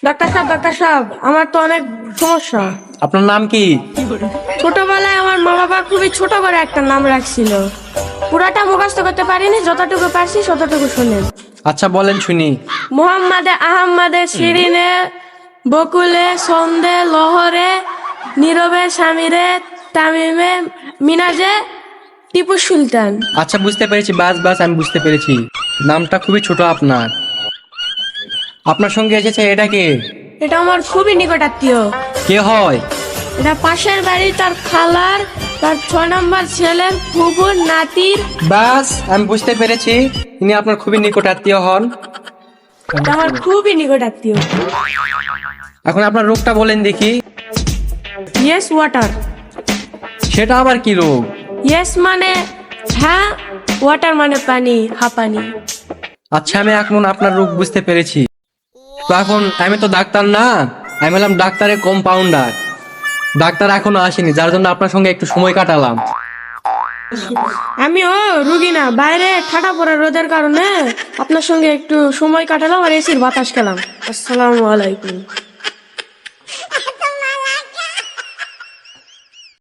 Doctor সাহেব, আমার তো অনেক সমস্যা। আপনার নাম কি? ছোটবেলায় আমার মা বাবা খুবই ছোট করে একটা নাম রাখছিল। পুরাটা মুখস্থ করতে পারিনি, যতটুকু পারছি ততটুকু শুনেন। আচ্ছা বলেন শুনি। মোহাম্মদে, আহম্মদে, শিরিনে, বকুলে, সন্দে, লহরে, নীরবে, সামিরে, তামিমে, মিনাজে, টিপু সুলতান। আচ্ছা বুঝতে পেরেছি, বাস বাস আমি বুঝতে পেরেছি। নামটা খুবই ছোট আপনার। আপনার সঙ্গে এসেছে এটা কে? এটা আমার খুবই নিকটাত্মীয়। কে হয়? এটা পাশের বাড়ি, তার খালার, তার 6 নম্বর ছেলের ফুফুর নাতির। বাস আমি বুঝতে পেরেছি, ইনি আপনার খুবই নিকট আত্মীয় হন। এটা আমার খুবই নিকটাত্মীয়। এখন আপনার রোগটা বলেন দেখি। Yes water. সেটা আবার কি রোগ? ইয়েস মানে হ্যাঁ, ওয়াটার মানে পানি, হাঁপানি। আচ্ছা আমি এখন আপনার রোগ বুঝতে পেরেছি। তো এখন আমি তো ডাক্তার না, আমি হলাম ডাক্তারের কম্পাউন্ডার। ডাক্তার এখনো আসেনি, যার জন্য আপনার সঙ্গে একটু সময় কাটালাম। আমিও রুগী না, বাইরে ঠাটা পড়া রোদের কারণে আপনার সঙ্গে একটু সময় কাটালাম আর এসির বাতাস খেলাম। আসসালামু আলাইকুম।